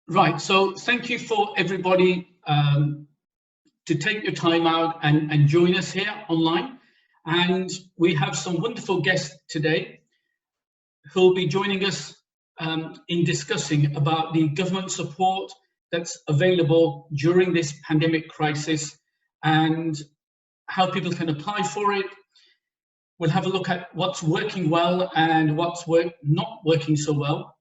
Right, so thank you for everybody to take your time out and join us here online. And we have some wonderful guests today who'll be joining us in discussing about the government support that's available during this pandemic crisis and how people can apply for it. We'll have a look at what's working well and what's not working so well.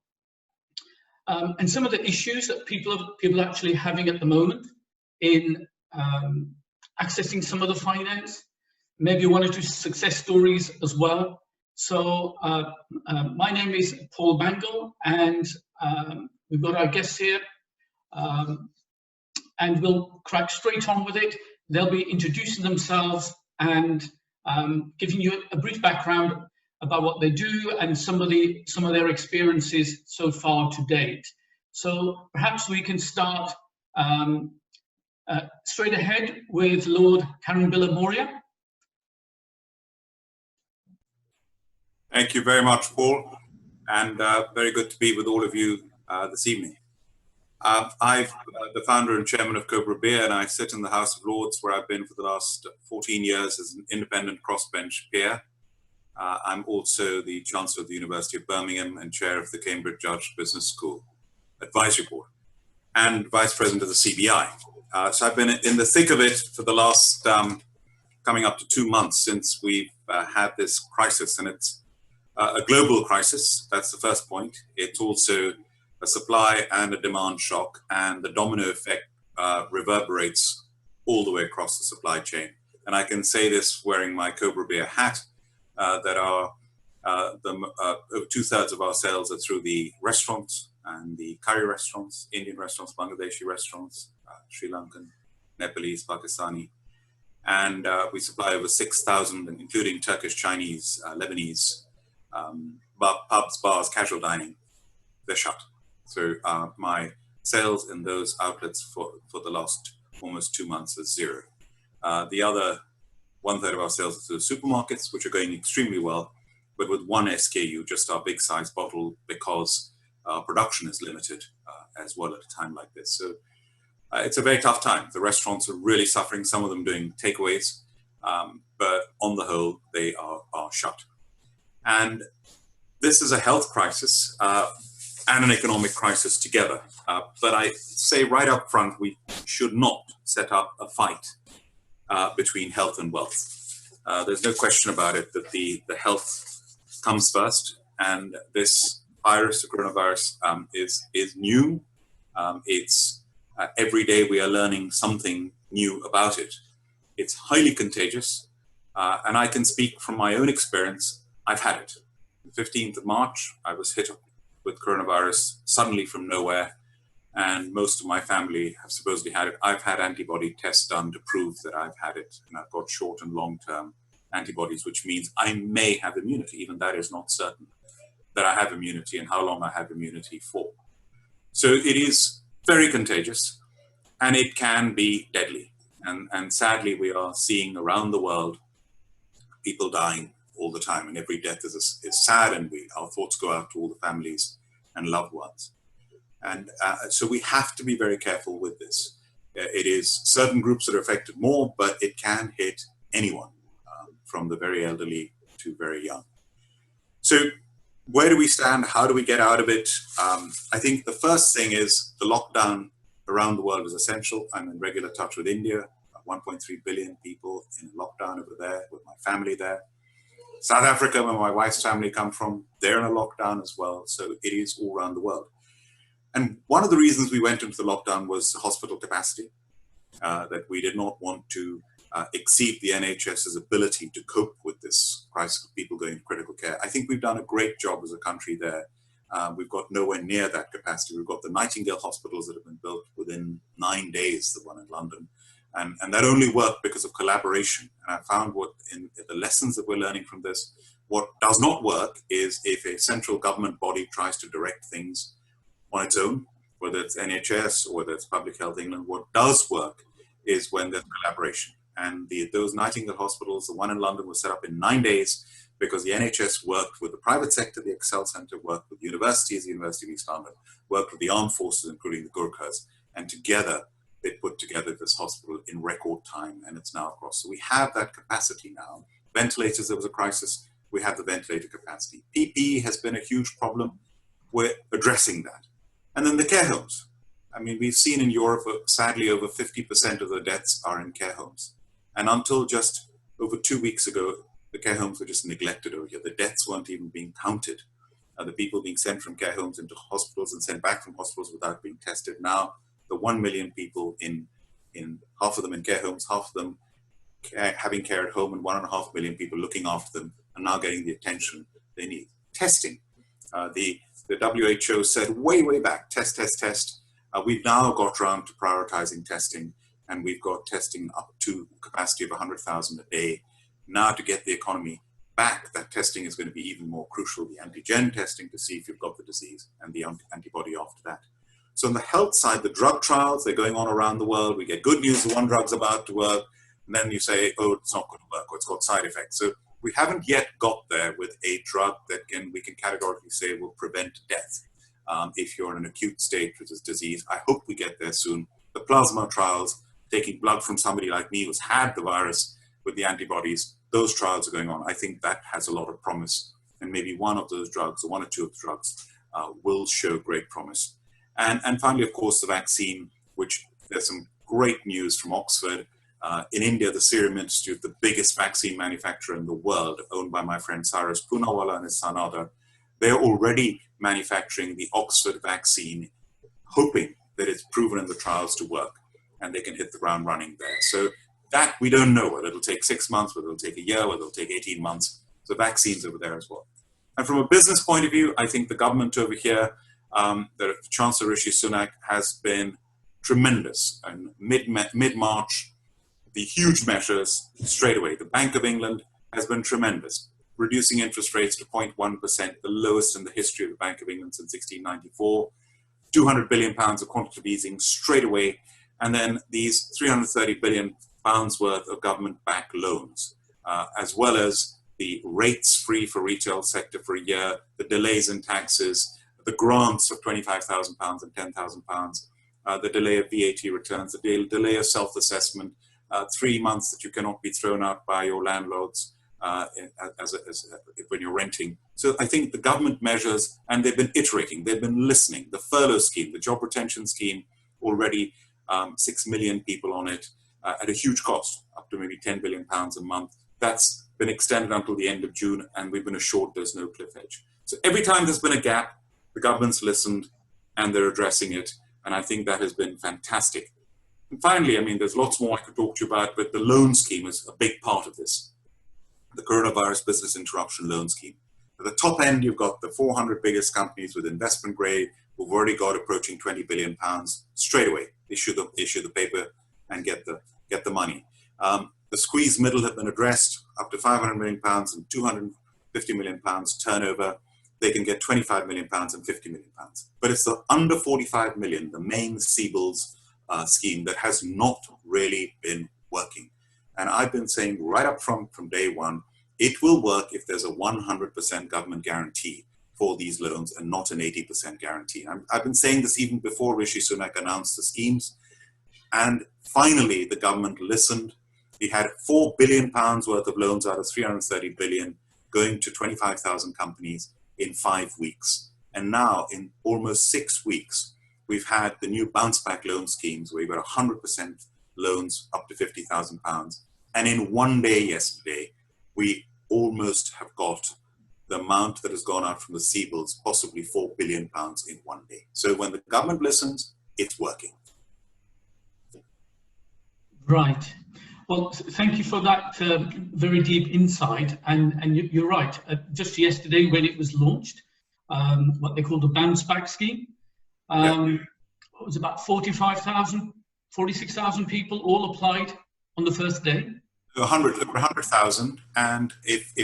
And some of the issues that people are actually having at the moment in accessing some of the finance, maybe one or two success stories as well. So my name is Paul Bhangal, and we've got our guests here, and we'll crack straight on with it. They'll be introducing themselves and giving you a brief background about what they do and some of their experiences so far to date. So perhaps we can start straight ahead with Lord Karan Bilimoria. Thank you very much, Paul, and very good to be with all of you this evening. I'm the founder and chairman of Cobra Beer, and I sit in the House of Lords, where I've been for the last 14 years as an independent crossbench peer. I'm also the Chancellor of the University of Birmingham and chair of the Cambridge Judge Business School Advisory Board and vice president of the CBI. So I've been in the thick of it for the last coming up to 2 months since we've had this crisis, and it's a global crisis. That's the first point. It's also a supply and a demand shock, and the domino effect reverberates all the way across the supply chain. And I can say this wearing my Cobra Beer hat, that our 2/3 of our sales are through the restaurants and the curry restaurants, Indian restaurants, Bangladeshi restaurants, Sri Lankan, Nepalese, Pakistani. And we supply over 6,000, including Turkish, Chinese, Lebanese, pubs, bars, casual dining. They're shut. So my sales in those outlets for the last almost 2 months is zero. The other 1/3 of our sales are through supermarkets, which are going extremely well, but with one SKU, just our big size bottle, because our production is limited as well at a time like this. So it's a very tough time. The restaurants are really suffering, some of them doing takeaways, but on the whole, they are shut. And this is a health crisis and an economic crisis together. But I say right up front, we should not set up a fight between health and wealth. There's no question about it that the health comes first, and this virus, the coronavirus, is new. It's every day we are learning something new about it. It's highly contagious, and I can speak from my own experience. I've had it. The 15th of March, I was hit with coronavirus suddenly from nowhere, and most of my family have supposedly had it. I've had antibody tests done to prove that I've had it, and I've got short and long-term antibodies, which means I may have immunity. Even that is not certain that I have immunity and how long I have immunity for. So it is very contagious, and it can be deadly. And sadly, we are seeing around the world people dying all the time, and every death is sad, and our thoughts go out to all the families and loved ones. And so we have to be very careful with this. It is certain groups that are affected more, but it can hit anyone, from the very elderly to very young. So where do we stand? How do we get out of it? I think the first thing is the lockdown around the world is essential. I'm in regular touch with India, 1.3 billion people in lockdown over there with my family there. South Africa, where my wife's family come from, they're in a lockdown as well. So it is all around the world. And one of the reasons we went into the lockdown was hospital capacity, that we did not want to exceed the NHS's ability to cope with this crisis of people going to critical care. I think we've done a great job as a country there. We've got nowhere near that capacity. We've got the Nightingale hospitals that have been built within 9 days, the one in London. And that only worked because of collaboration. And I found in the lessons that we're learning from this, what does not work is if a central government body tries to direct things on its own, whether it's NHS or whether it's Public Health England. What does work is when there's collaboration. And those Nightingale hospitals, the one in London was set up in 9 days because the NHS worked with the private sector, the Excel Centre worked with universities, the University of East London, worked with the armed forces, including the Gurkhas, and together they put together this hospital in record time, and it's now across. So we have that capacity now. Ventilators, there was a crisis, we have the ventilator capacity. PPE has been a huge problem. We're addressing that. And then the care homes. I mean, we've seen in Europe, sadly, over 50% of the deaths are in care homes. And until just over 2 weeks ago, the care homes were just neglected over here. The deaths weren't even being counted. The people being sent from care homes into hospitals and sent back from hospitals without being tested. Now, the 1 million people in half of them in care homes, half of them having care at home, and 1.5 million people looking after them are now getting the attention they need. Testing. The WHO said way back, test. We've now got around to prioritizing testing, and we've got testing up to capacity of 100,000 a day. Now to get the economy back, that testing is going to be even more crucial, the antigen testing to see if you've got the disease, and the antibody after that. So on the health side, the drug trials, they're going on around the world. We get good news that one drug's about to work, and then you say, oh, it's not going to work, or it's got side effects. So we haven't yet got there with a drug that we can categorically say will prevent death if you're in an acute state with this disease. I hope we get there soon. The plasma trials, taking blood from somebody like me who's had the virus with the antibodies, those trials are going on. I think that has a lot of promise, and maybe one of those drugs, or one or two of the drugs, will show great promise. And finally, of course, the vaccine, which there's some great news from Oxford. In India, the Serum Institute, the biggest vaccine manufacturer in the world, owned by my friend Cyrus Poonawalla and his son Adar, they're already manufacturing the Oxford vaccine, hoping that it's proven in the trials to work, and they can hit the ground running there. So that we don't know whether it'll take 6 months, whether it'll take a year, whether it'll take 18 months. So vaccines over there as well. And from a business point of view, I think the government over here, the Chancellor Rishi Sunak, has been tremendous. And mid-March, the huge measures straight away. The Bank of England has been tremendous, reducing interest rates to 0.1%, the lowest in the history of the Bank of England since 1694. 200 billion pounds of quantitative easing straight away, and then these 330 billion pounds worth of government-backed loans, as well as the rates free for retail sector for a year, the delays in taxes, the grants of £25,000 and £10,000, the delay of VAT returns, the delay of self-assessment, 3 months that you cannot be thrown out by your landlords when you're renting. So I think the government measures, and they've been iterating, they've been listening. The furlough scheme, the job retention scheme, already 6 million people on it at a huge cost, up to maybe £10 billion a month. That's been extended until the end of June, and we've been assured there's no cliff edge. So every time there's been a gap, the government's listened and they're addressing it. And I think that has been fantastic. And finally, I mean, there's lots more I could talk to you about, but the loan scheme is a big part of this. The coronavirus business interruption loan scheme. At the top end, you've got the 400 biggest companies with investment grade who've already got approaching £20 billion straight away. Issue the paper and get the money. The squeezed middle have been addressed, up to £500 million and £250 million turnover. They can get £25 million and £50 million. But it's the under 45 million, the main CBILS scheme, that has not really been working. And I've been saying right up front from day one, it will work if there's a 100% government guarantee for these loans and not an 80% guarantee. I've been saying this even before Rishi Sunak announced the schemes. And finally, the government listened. We had £4 billion worth of loans out of 330 billion going to 25,000 companies in 5 weeks. And now in almost 6 weeks, we've had the new bounce back loan schemes where you've got 100% loans up to £50,000. And in one day yesterday, we almost have got the amount that has gone out from the CBILS, possibly £4 billion in one day. So when the government listens, it's working. Right. Well, thank you for that very deep insight. And you're right. Just yesterday, when it was launched, what they call the bounce back scheme, it was about 45,000, 46,000 people all applied on the first day. 100,000, and if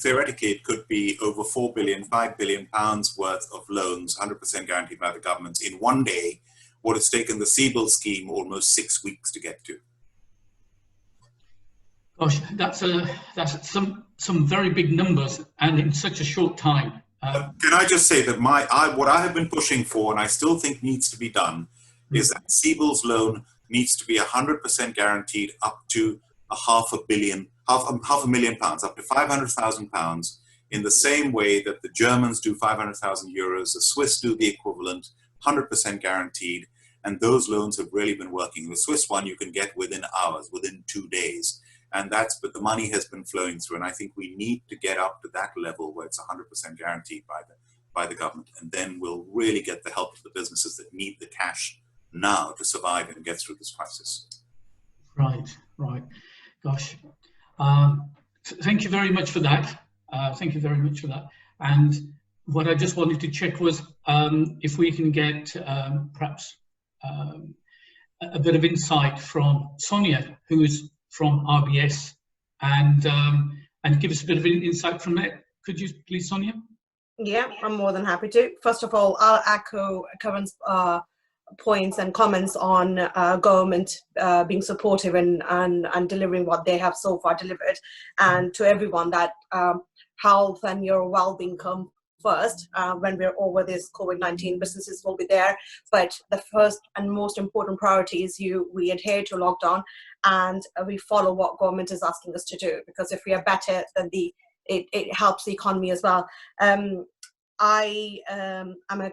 theoretically it could be over 4 billion, 5 billion pounds worth of loans, 100% guaranteed by the government in one day, what has taken the CBILS scheme almost 6 weeks to get to. Gosh, that's some very big numbers, and in such a short time. Can I just say that what I have been pushing for, and I still think needs to be done, is that CBILS loan needs to be 100% guaranteed up to half a million pounds, up to £500,000, in the same way that the Germans do 500,000 euros, the Swiss do the equivalent, 100% guaranteed, and those loans have really been working. The Swiss one you can get within hours, within 2 days. But the money has been flowing through, and I think we need to get up to that level where it's 100% guaranteed by the government, and then we'll really get the help of the businesses that need the cash now to survive and get through this crisis. Right. Gosh, thank you very much for that. And what I just wanted to check was if we can get perhaps a bit of insight from Sonia, who is from RBS, and give us a bit of insight from that. Could you please, Sonia? Yeah, I'm more than happy to. First of all, I'll echo Karan's points and comments on government being supportive and delivering what they have so far delivered, and to everyone that health and your well-being come first. When we're over this COVID-19, businesses will be there, but the first and most important priority is we adhere to lockdown and we follow what government is asking us to do, because if we are better, then it helps the economy as well. I am a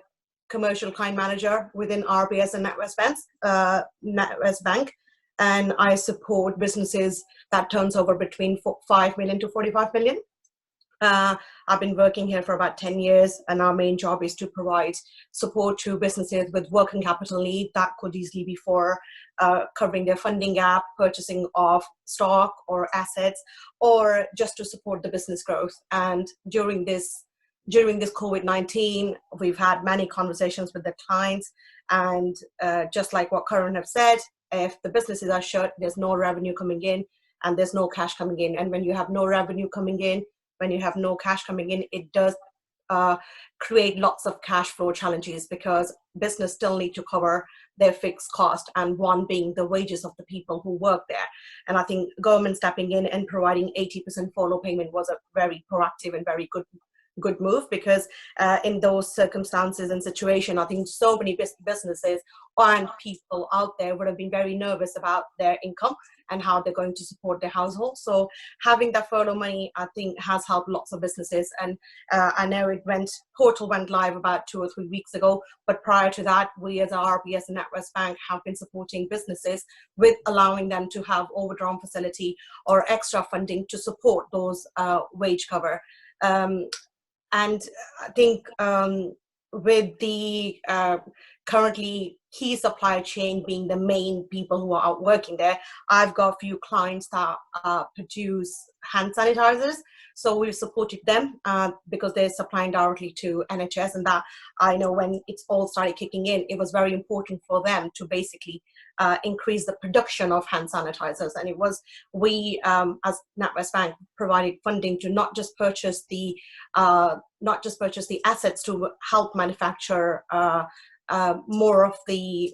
commercial client manager within RBS and NatWest Bank, and I support businesses that turns over between 5 million to 45 million. I've been working here for about 10 years, and our main job is to provide support to businesses with working capital need. That could easily be for covering their funding gap, purchasing of stock or assets, or just to support the business growth. And during this COVID-19, we've had many conversations with the clients, and just like what Karan have said, if the businesses are shut, there's no revenue coming in and there's no cash coming in. And when you have no revenue coming in, when you have no cash coming in, it does create lots of cash flow challenges, because business still need to cover their fixed cost, and one being the wages of the people who work there. And I think government stepping in and providing 80% follow payment was a very proactive and very good move, because in those circumstances and situation, I think so many businesses and people out there would have been very nervous about their income and how they're going to support their household. So having that furlough money, I think, has helped lots of businesses. And I know portal went live about 2 or 3 weeks ago, but prior to that, we as RBS and NatWest Bank have been supporting businesses with allowing them to have overdrawn facility or extra funding to support those wage cover. And I think with the currently key supply chain being the main people who are out working there, I've got a few clients that produce hand sanitizers. So we've supported them because they're supplying directly to NHS, and that I know when it's all started kicking in, it was very important for them to basically increase the production of hand sanitizers. And it was we as NatWest Bank provided funding to not just purchase the assets to help manufacture more of the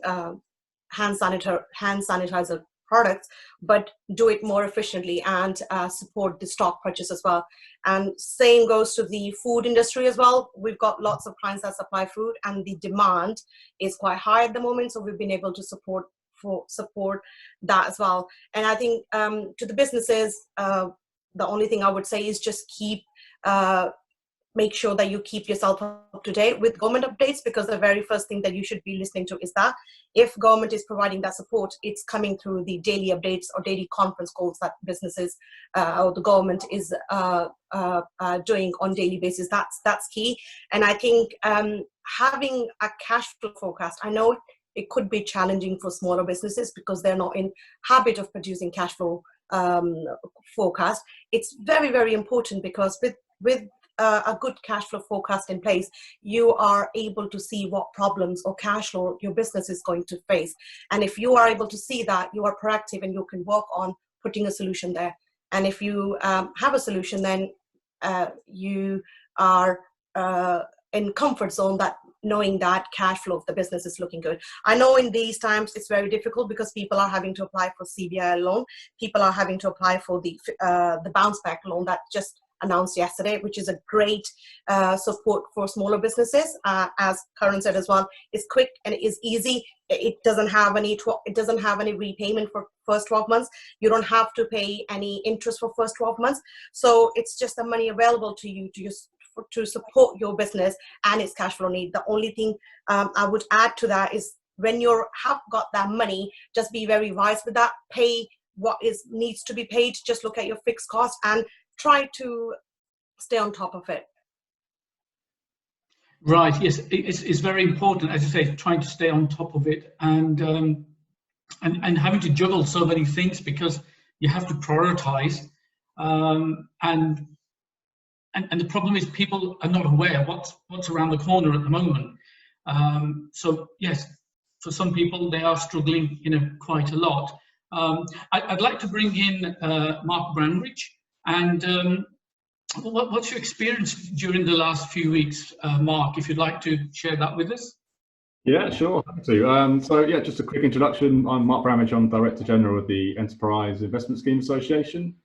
hand sanitizer products, but do it more efficiently and support the stock purchase as well. And same goes to the food industry as well. We've got lots of clients that supply food, and the demand is quite high at the moment, so we've been able to support that as well. And I think to the businesses, the only thing I would say is just make sure that you keep yourself up to date with government updates, because the very first thing that you should be listening to is that if government is providing that support, it's coming through the daily updates or daily conference calls that businesses or the government is doing on daily basis. That's key. And I think having a cash flow forecast, I know it could be challenging for smaller businesses because they're not in habit of producing cash flow forecast. It's very, very important, because with a good cash flow forecast in place, you are able to see what problems or cash flow your business is going to face. And if you are able to see that, you are proactive and you can work on putting a solution there. And if you have a solution, then you are in comfort zone that knowing that cash flow of the business is looking good. I know in these times it's very difficult because people are having to apply for CBI loan. People are having to apply for the bounce back loan that just announced yesterday, which is a great support for smaller businesses. As Karan said as well, it's quick and it is easy. It doesn't have any repayment for first 12 months. You don't have to pay any interest for first 12 months. So it's just the money available to you to support your business and its cash flow need. The only thing I would add to that is when you have got that money, just be very wise with that. Pay what needs to be paid. Just look at your fixed cost and try to stay on top of it. Right. Yes, it's very important, as you say, trying to stay on top of it, and having to juggle so many things because you have to prioritize, and the problem is people are not aware what's around the corner at the moment. So yes, for some people they are struggling, quite a lot. I'd like to bring in Mark Brownridge, and what's your experience during the last few weeks, Mark, if you'd like to share that with us? Yeah, sure, happy to. So yeah, just a quick introduction. I'm Mark Brownridge, I'm Director General of the Enterprise Investment Scheme Association.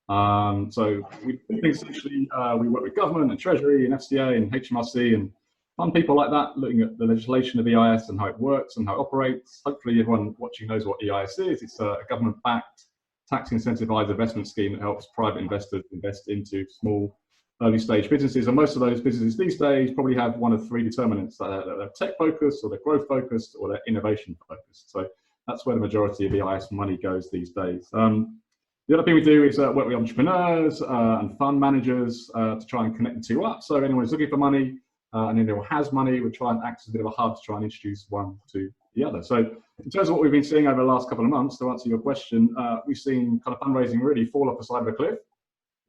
So we essentially we work with government and Treasury and FCA and HMRC and fun people like that, looking at the legislation of EIS and how it works and how it operates. Hopefully everyone watching knows what EIS is. It's a government-backed tax incentivized investment scheme that helps private investors invest into small early stage businesses. And most of those businesses these days probably have one of three determinants: they're tech focused, or they're growth focused, or they're innovation focused. So that's where the majority of EIS money goes these days. The other thing we do is work with entrepreneurs and fund managers to try and connect the two up. So anyone who's looking for money and anyone who has money, we try and act as a bit of a hub to try and introduce one to the other. So in terms of what we've been seeing over the last couple of months, to answer your question, we've seen kind of fundraising really fall off the side of a cliff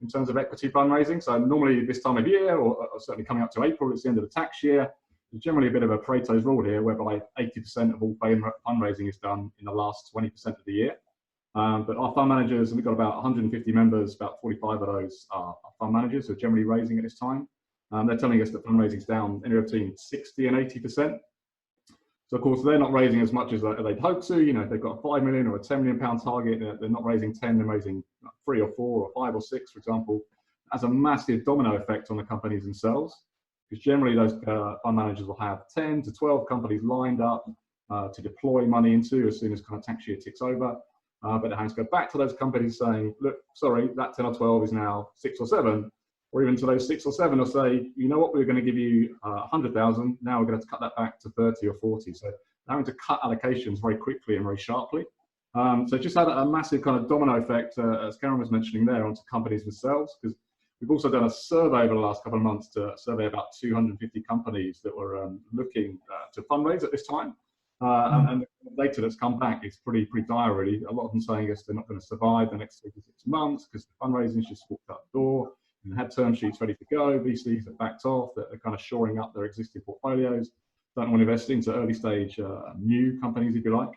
in terms of equity fundraising. So normally this time of year, or certainly coming up to April, it's the end of the tax year, there's generally a bit of a Pareto's rule here, whereby 80% of all fundraising is done in the last 20% of the year. But our fund managers, and we've got about 150 members, about 45 of those are fund managers who are generally raising at this time. They're telling us that fundraising is down anywhere between 60 and 80%. So of course they're not raising as much as they'd hoped to. If they've got a 5 million or a 10 million pound target, they're not raising 10, they're raising 3 or 4 or 5 or 6, for example. It has a massive domino effect on the companies themselves, because generally those fund managers will have 10 to 12 companies lined up to deploy money into as soon as kind of tax year ticks over. But it has to go back to those companies saying, look, sorry, that 10 or 12 is now 6 or 7. Or even to those 6 or 7 will say, you know what, we're going to give you 100,000. Now we're going to cut that back to 30 or 40. So having to cut allocations very quickly and very sharply. So just had a massive kind of domino effect, as Karan was mentioning there, onto companies themselves. Because we've also done a survey over the last couple of months to survey about 250 companies that were looking to fundraise at this time. And the data that's come back is pretty dire, really. A lot of them saying yes, they're not going to survive the next 3 to 6 months because the fundraising's just walked out the door. And had term sheets ready to go. VCs have backed off. They're kind of shoring up their existing portfolios. Don't want to invest into early stage new companies, if you like.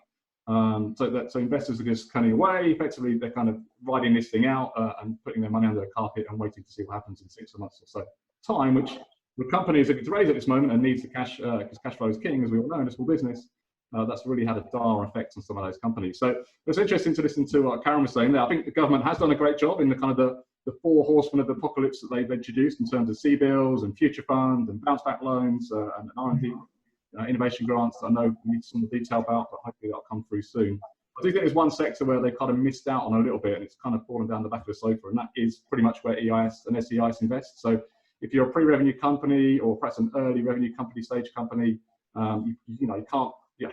So investors are just cutting away. Effectively, they're kind of riding this thing out and putting their money under the carpet and waiting to see what happens in 6 months or so time. Which the companies are looking to raise at this moment and needs the cash because cash flow is king, as we all know, in a small business. That's really had a dire effect on some of those companies. So it's interesting to listen to what Karan was saying there. I think the government has done a great job in the kind of the 4 horsemen of the apocalypse that they've introduced in terms of C-bills and future funds and bounce back loans and R&D innovation grants that I know we need some detail about, but hopefully that'll come through soon. I do think there's one sector where they kind of missed out on a little bit and it's kind of fallen down the back of the sofa, and that is pretty much where EIS and SEIS invest. So if you're a pre-revenue company or perhaps an early revenue company, stage company, you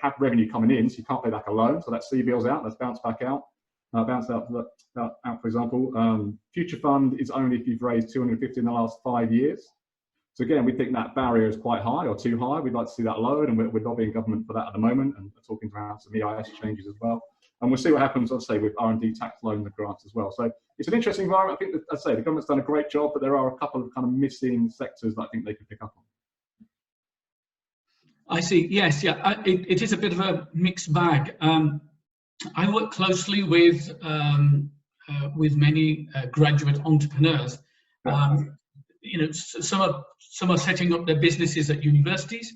have revenue coming in, so you can't pay back a loan. So that's C-bills out, that's bounce back out. Bounce out, for example. Future fund is only if you've raised 250 in the last 5 years. So again, we think that barrier is quite high or too high. We'd like to see that lowered, and we're lobbying government for that at the moment, and we're talking around some EIS changes as well. And we'll see what happens, I'd say, with R&D tax loan grants as well. So it's an interesting environment. I think, I'd say, the government's done a great job, but there are a couple of kind of missing sectors that I think they could pick up on. I see. Yes, yeah. It is a bit of a mixed bag. I work closely with many graduate entrepreneurs. Some are setting up their businesses at universities.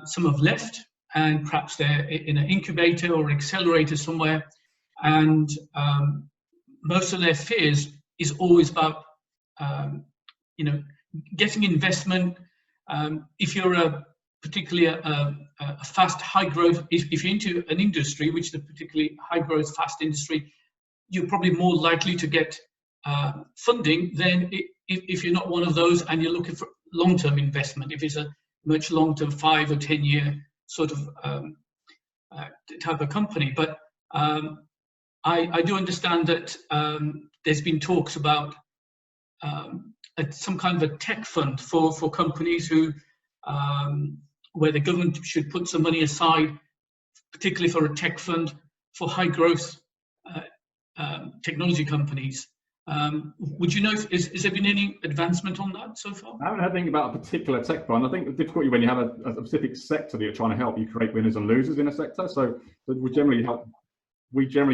Some have left, and perhaps they're in an incubator or an accelerator somewhere, and most of their fears is always about getting investment. If you're particularly a fast, high growth, if you're into an industry which is a particularly high growth, fast industry, you're probably more likely to get funding than if you're not one of those and you're looking for long-term investment. If it's a much long-term 5 or 10 year sort of type of company. But I do understand that there's been talks about some kind of a tech fund for companies who, where the government should put some money aside, particularly for a tech fund for high growth technology companies. Would you know, has there been any advancement on that so far? I haven't heard anything about a particular tech fund. I think the difficulty when you have a specific sector that you're trying to help, you create winners and losers in a sector. So we generally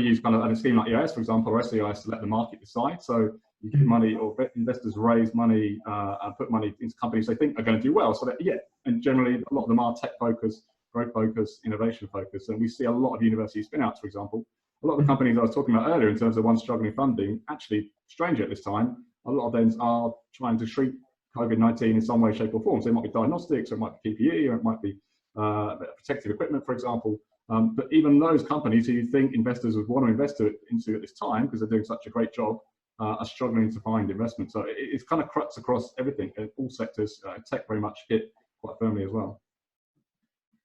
use kind of a scheme like EIS, for example, or SEIS to let the market decide. So you give money, or investors raise money and put money into companies they think are going to do well. So that, yeah, and generally a lot of them are tech focused, growth focused, innovation focused. And we see a lot of university spin outs, for example. A lot of the companies I was talking about earlier in terms of ones struggling funding, actually, stranger at this time, a lot of them are trying to treat COVID-19 in some way, shape or form. So it might be diagnostics, or it might be PPE, or it might be protective equipment, for example. But even those companies who you think investors would want to invest into at this time, because they're doing such a great job, are struggling to find investment. So it's kind of cuts across everything, all sectors. Tech very much hit quite firmly as well.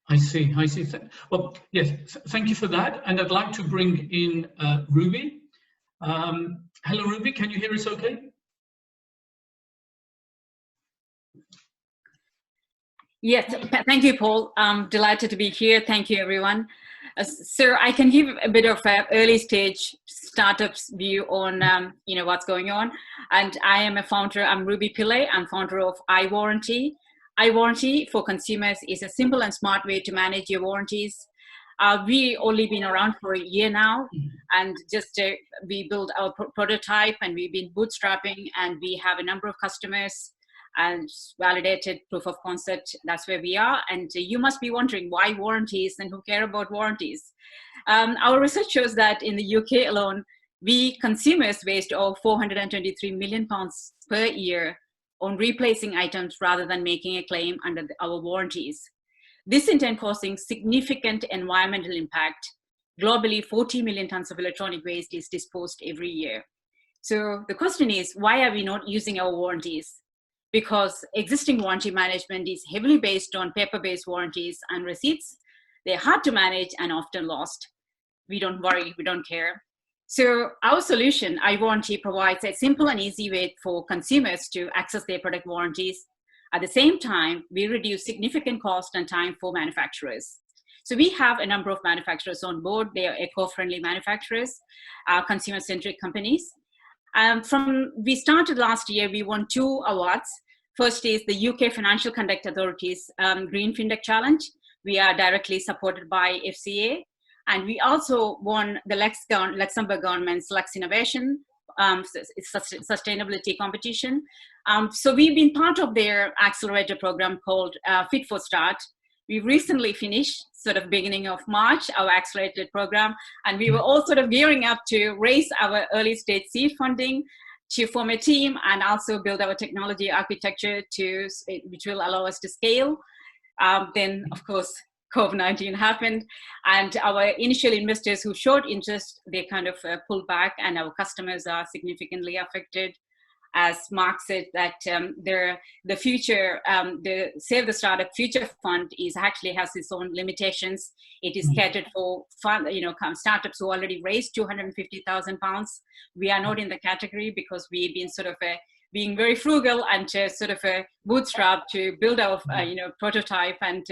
I see. Well, yes, thank you for that. And I'd like to bring in Ruby. Hello, Ruby, can you hear us okay? Yes, thank you, Paul. I'm delighted to be here. Thank you, everyone. So I can give a bit of an early stage startups view on what's going on. And I am a founder. I'm Ruby Pillai. I'm founder of iWarranty. iWarranty for consumers is a simple and smart way to manage your warranties. We only been around for a year now, and just we built our prototype, and we've been bootstrapping, and we have a number of customers and validated proof of concept. That's where we are. And you must be wondering why warranties and who care about warranties. Our research shows that in the UK alone, we consumers waste over 423 million pounds per year on replacing items rather than making a claim under our warranties. This in turn causing significant environmental impact. Globally, 40 million tons of electronic waste is disposed every year. So the question is, why are we not using our warranties? Because existing warranty management is heavily based on paper-based warranties and receipts. They're hard to manage and often lost. We don't worry, we don't care. So our solution, iWarranty, provides a simple and easy way for consumers to access their product warranties. At the same time, we reduce significant cost and time for manufacturers. So we have a number of manufacturers on board. They are eco-friendly manufacturers, consumer-centric companies. We started last year, we won 2 awards. First is the UK Financial Conduct Authority's Green Fintech Challenge. We are directly supported by FCA. And we also won the Luxembourg government's Lux Innovation sustainability competition. So we've been part of their accelerator program called Fit for Start. We recently finished, sort of beginning of March, our accelerated program, and we were all sort of gearing up to raise our early stage seed funding to form a team and also build our technology architecture which will allow us to scale. Then, of course, COVID-19 happened, and our initial investors who showed interest, they kind of pulled back, and our customers are significantly affected. As Mark said, that the future, the Save the Startup Future Fund actually has its own limitations. It is catered for startups who already raised £250,000. We are not in the category because we've been sort of being very frugal and sort of a bootstrap to build our prototype and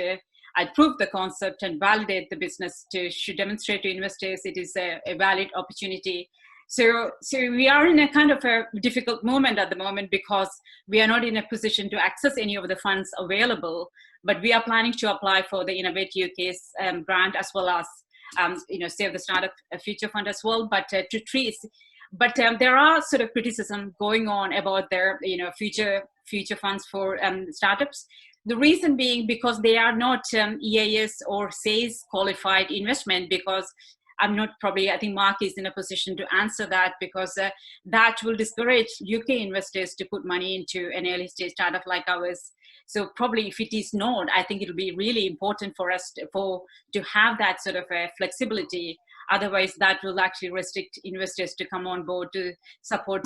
prove the concept and validate the business to demonstrate to investors it is a valid opportunity. So we are in a kind of a difficult moment at the moment because we are not in a position to access any of the funds available, but we are planning to apply for the Innovate UK's grant as well as Save the Startup Future Fund as well. But there are sort of criticism going on about their future funds for startups. The reason being because they are not EIS or SAYS qualified investment, because I think Mark is in a position to answer that, because that will discourage UK investors to put money into an early stage startup like ours. So probably if it is not, I think it'll be really important for us to have that sort of a flexibility. Otherwise, that will actually restrict investors to come on board to support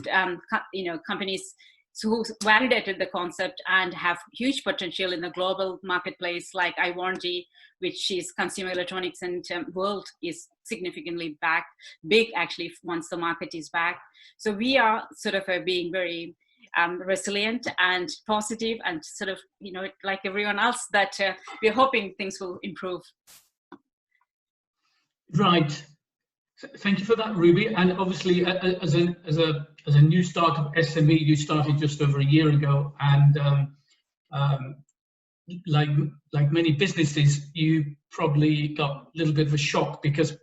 companies who validated the concept and have huge potential in the global marketplace, like iWarranty, which is consumer electronics and world is significantly big actually once the market is back. So we are sort of being very resilient and positive, and sort of, like everyone else, that we're hoping things will improve. Right. Thank you for that, Ruby. And obviously, as a new startup SME, you started just over a year ago, and like many businesses, you probably got a little bit of a shock, because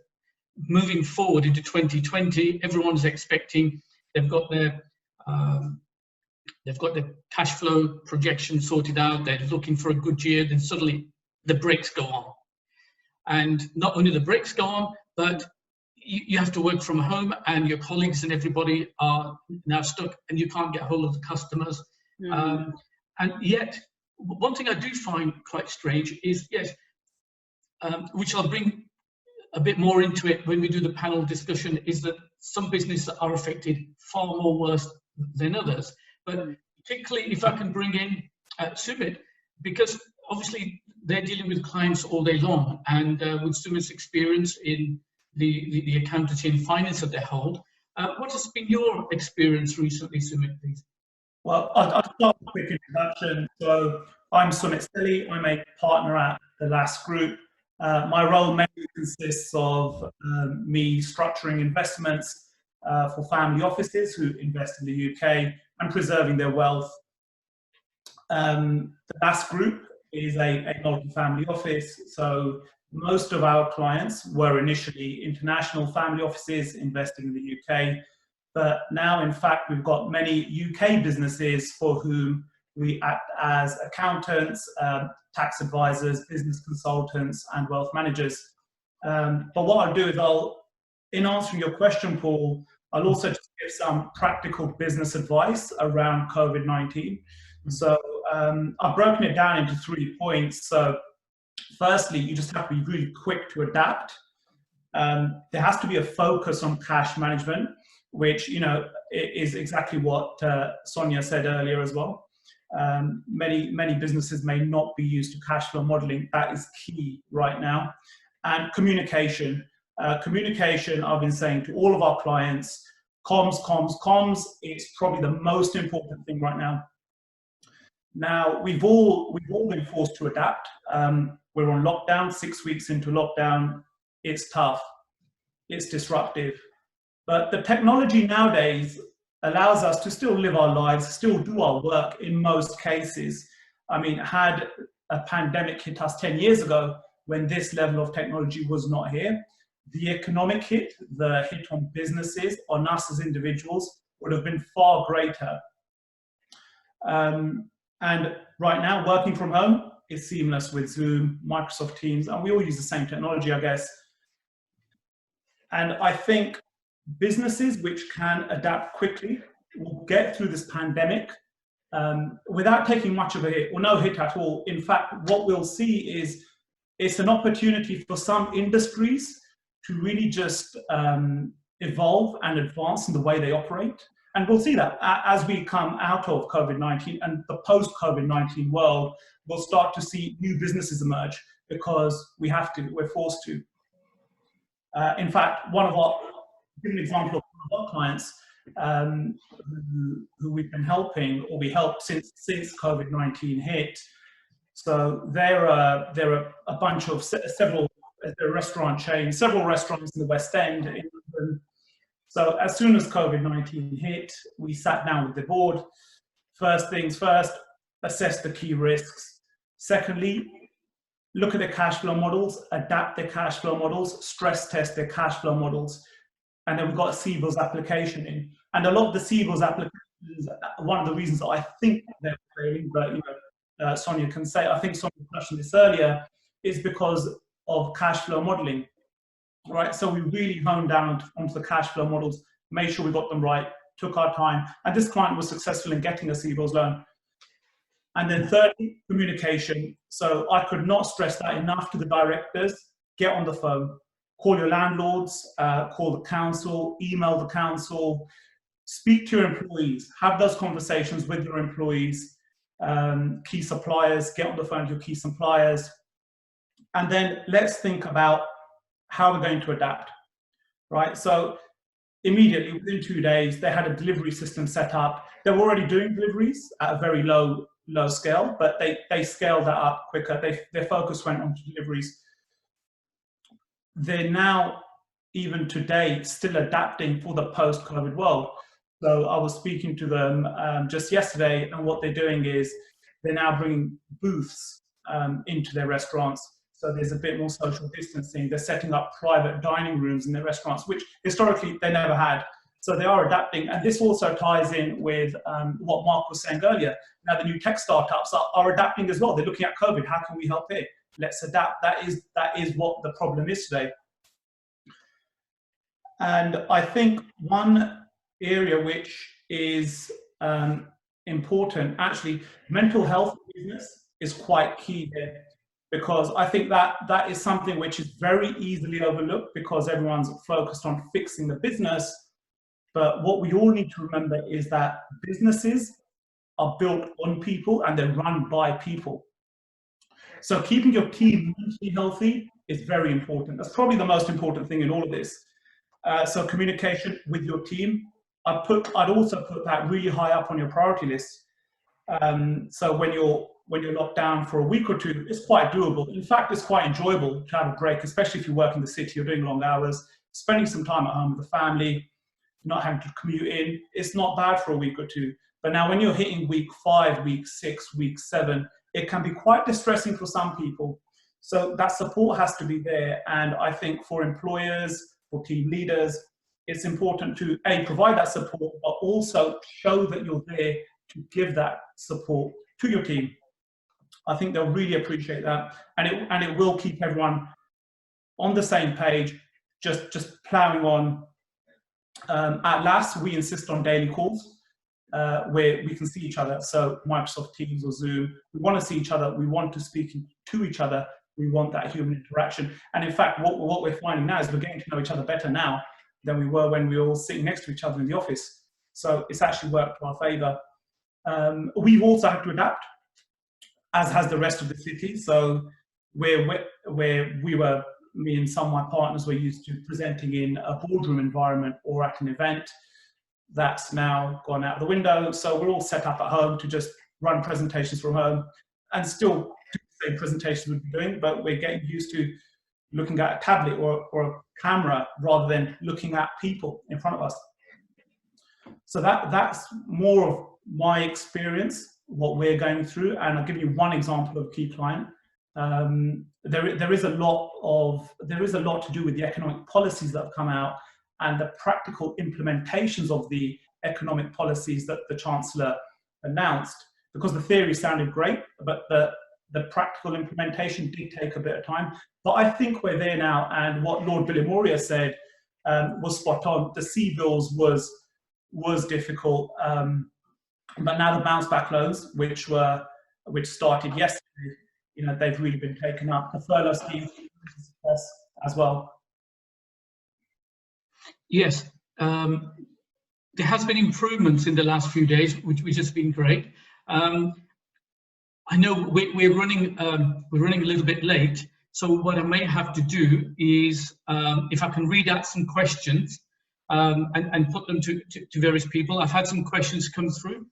moving forward into 2020, everyone's expecting they've got their cash flow projection sorted out. They're looking for a good year. Then suddenly the brakes go on, and not only the brakes go on, but you have to work from home, and your colleagues and everybody are now stuck, and you can't get hold of the customers. And yet, one thing I do find quite strange is, which I'll bring a bit more into it when we do the panel discussion, is that some businesses are affected far more worse than others. But particularly if I can bring in Sumit, because obviously they're dealing with clients all day long, and with Sumit's experience in the accountancy and finance that they hold, what has been your experience recently, Sumit, please? Well, I'll start with a quick introduction. So I'm Sumit Selli. I'm a partner at the LAS Group. My role mainly consists of me structuring investments for family offices who invest in the UK and preserving their wealth. The LAS Group is a multi-family office, so most of our clients were initially international family offices investing in the UK, but now in fact we've got many UK businesses for whom we act as accountants, tax advisors, business consultants and wealth managers. But what I'll do is in answering your question, Paul, I'll also just give some practical business advice around COVID-19. So I've broken it down into 3 points. So firstly, you just have to be really quick to adapt. There has to be a focus on cash management, which is exactly what Sonia said earlier as well. Many businesses may not be used to cash flow modeling. That is key right now. And communication. Communication, I've been saying to all of our clients, comms. It's probably the most important thing right now. Now, we've all been forced to adapt. We're on lockdown, 6 weeks into lockdown. It's tough, it's disruptive. But the technology nowadays allows us to still live our lives, still do our work in most cases. I mean, had a pandemic hit us 10 years ago, when this level of technology was not here, the economic hit, the hit on businesses, on us as individuals, would have been far greater. And right now, working from home is seamless with Zoom, Microsoft Teams, and we all use the same technology, I guess. And I think businesses which can adapt quickly will get through this pandemic without taking much of a hit, or no hit at all. In fact, what we'll see is it's an opportunity for some industries to really just evolve and advance in the way they operate. And we'll see that as we come out of COVID-19 and the post-COVID-19 world, we'll start to see new businesses emerge because we're forced to. In fact, give an example of one of our clients who we've been helping, or we helped since COVID-19 hit. So they're a bunch of several restaurant chains, several restaurants in the West End in London. So as soon as COVID-19 hit, we sat down with the board. First things first, assess the key risks. Secondly, look at the cash flow models, adapt the cash flow models, stress test their cash flow models. And then we've got a CBILS application in. And a lot of the CBILS applications, one of the reasons I think they're failing, but Sonia can say, I think Sonia mentioned this earlier, is because of cash flow modeling, right? So we really honed down onto the cash flow models, made sure we got them right, took our time, and this client was successful in getting a CBILS loan. And then thirdly, communication. So I could not stress that enough to the directors. Get on the phone, call your landlords, call the council, email the council, speak to your employees, have those conversations with your employees, key suppliers, get on the phone to your key suppliers. And then let's think about how we're going to adapt, right? So immediately, within 2 days, they had a delivery system set up. They were already doing deliveries at a very low scale, but they scaled that up quicker. Their focus went on to deliveries. They're now, even today, still adapting for the post-COVID world. So I was speaking to them just yesterday, and what they're doing is they're now bringing booths into their restaurants. So there's a bit more social distancing. They're setting up private dining rooms in their restaurants, which historically they never had. So they are adapting. And this also ties in with what Mark was saying earlier. Now the new tech startups are adapting as well. They're looking at COVID. How can we help here? Let's adapt. That is what the problem is today. And I think one area which is important, actually, mental health business is quite key here, because I think that is something which is very easily overlooked because everyone's focused on fixing the business. But what we all need to remember is that businesses are built on people and they're run by people. So keeping your team mentally healthy is very important. That's probably the most important thing in all of this. So communication with your team. I'd also put that really high up on your priority list. So when you're locked down for a week or two, it's quite doable. In fact, it's quite enjoyable to have a break, especially if you work in the city, you're doing long hours, spending some time at home with the family, not having to commute in. It's not bad for a week or two. But now when you're hitting week 5, week 6, week 7, it can be quite distressing for some people. So that support has to be there. And I think for employers, for team leaders, it's important to provide that support, but also show that you're there to give that support to your team. I think they'll really appreciate that, and it will keep everyone on the same page, just plowing on. At last, we insist on daily calls where we can see each other. So Microsoft Teams or Zoom, we want to see each other. We want to speak to each other. We want that human interaction. And in fact, what we're finding now is we're getting to know each other better now than we were when we were all sitting next to each other in the office. So it's actually worked to our favor. We've also had to adapt, as has the rest of the city. So where we were, me and some of my partners were used to presenting in a boardroom environment or at an event, that's now gone out the window. So we're all set up at home to just run presentations from home and still do the same presentations we've been doing, but we're getting used to looking at a tablet or a camera rather than looking at people in front of us. So that's more of my experience, what we're going through. And I'll give you one example of a key client. There is a lot to do with the economic policies that have come out and the practical implementations of the economic policies that the Chancellor announced, because the theory sounded great, but the practical implementation did take a bit of time. But I think we're there now, and what Lord Bilimoria said was spot on. The CBILS was difficult, but now the bounce back loans, which started yesterday, they've really been taken up. The furlough scheme as well. Yes, there has been improvements in the last few days, which has been great. I know we're running a little bit late, so what I may have to do is, if I can read out some questions and put them to various people. I've had some questions come through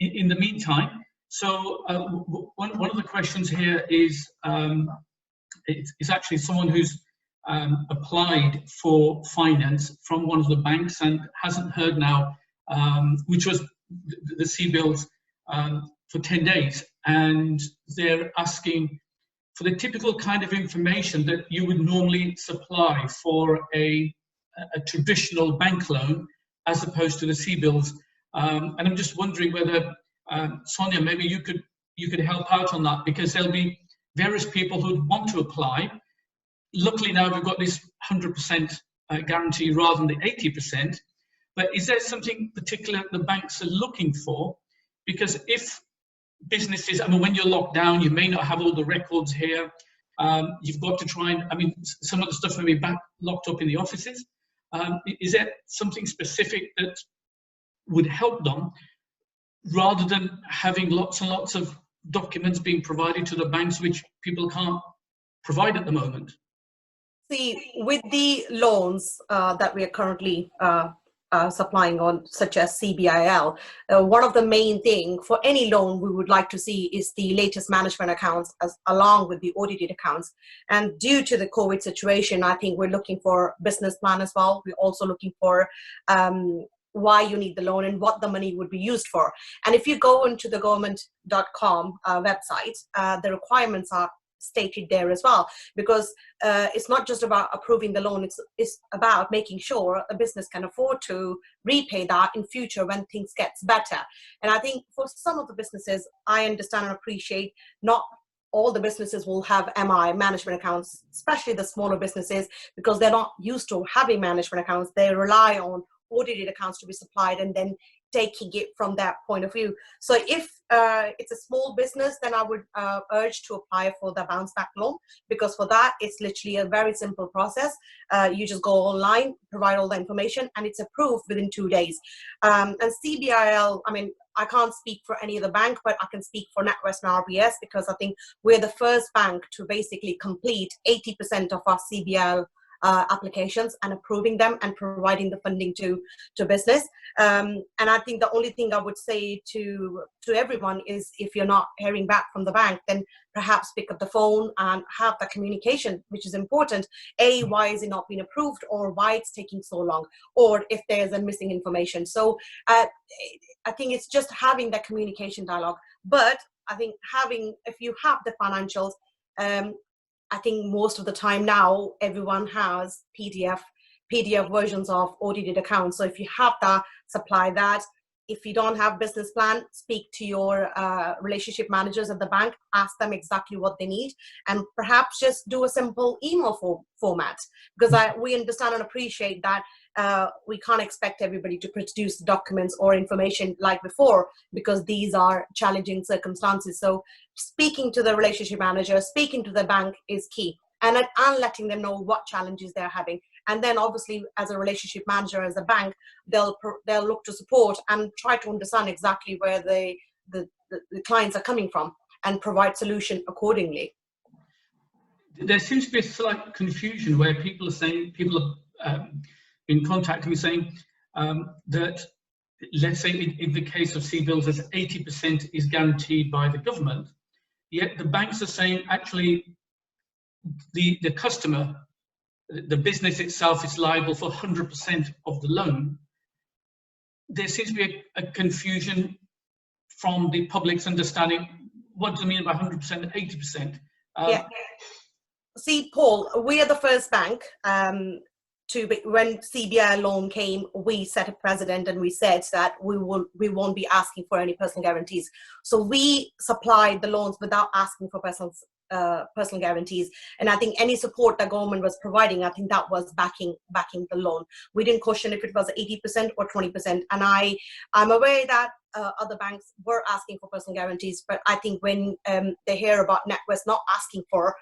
in the meantime. So one of the questions here is, it's actually someone who's applied for finance from one of the banks and hasn't heard now, which was the CBILS for 10 days. And they're asking for the typical kind of information that you would normally supply for a traditional bank loan as opposed to the CBILS. And I'm just wondering whether, Sonia, maybe you could you could help out on that, because there'll be various people who want to apply. Luckily now we've got this 100% guarantee rather than the 80%. But is there something particular the banks are looking for? Because if businesses, I mean, when you're locked down, you may not have all the records here. You've got to try and, I mean, some of the stuff may be locked up in the offices. Is there something specific that would help them rather than having lots and lots of documents being provided to the banks which people can't provide at the moment? See, with the loans that we are currently supplying on, such as CBIL, one of the main thing for any loan we would like to see is the latest management accounts along with the audited accounts. And due to the COVID situation, I think we're looking for business plan as well. We're also looking for why you need the loan and what the money would be used for. And if you go into the government.com website, the requirements are stated there as well, because it's not just about approving the loan, it's about making sure a business can afford to repay that in future when things gets better. And I think for some of the businesses, I understand and appreciate not all the businesses will have MI, management accounts, especially the smaller businesses, because they're not used to having management accounts. They rely on audited accounts to be supplied and then taking it from that point of view. So if it's a small business, then I would urge to apply for the bounce back loan, because for that, it's literally a very simple process. You just go online, provide all the information, and it's approved within 2 days. And CBIL, I mean, I can't speak for any other bank, but I can speak for NatWest and RBS, because I think we're the first bank to basically complete 80% of our CBIL applications and approving them and providing the funding to business. And I think the only thing I would say to everyone is, if you're not hearing back from the bank, then perhaps pick up the phone and have that communication, which is important. Why is it not being approved, or why it's taking so long, or if there's a missing information. So I think it's just having that communication dialogue. But I think if you have the financials, I think most of the time now, everyone has PDF versions of audited accounts. So if you have that, supply that. If you don't have business plan, speak to your relationship managers at the bank, ask them exactly what they need, and perhaps just do a simple email format, because we understand and appreciate that we can't expect everybody to produce documents or information like before, because these are challenging circumstances. So speaking to the relationship manager, speaking to the bank is key, and letting them know what challenges they're having. And then obviously, as a relationship manager, as a bank, they'll look to support and try to understand exactly where the clients are coming from and provide solution accordingly. There seems to be a slight confusion where people have been contacting me saying that, let's say in the case of CBILs, as 80% is guaranteed by the government, yet the banks are saying actually the customer, the business itself, is liable for 100% of the loan. There seems to be a confusion from the public's understanding. What do you mean by 100% and 80%? Yeah. See, Paul, we are the first bank when CBI loan came, we set a precedent and we said that we won't be asking for any personal guarantees. So we supplied the loans without asking for personal guarantees. And I think any support the government was providing, I think that was backing the loan. We didn't question if it was 80% or 20%. And I'm aware that other banks were asking for personal guarantees, but I think when they hear about NatWest not asking for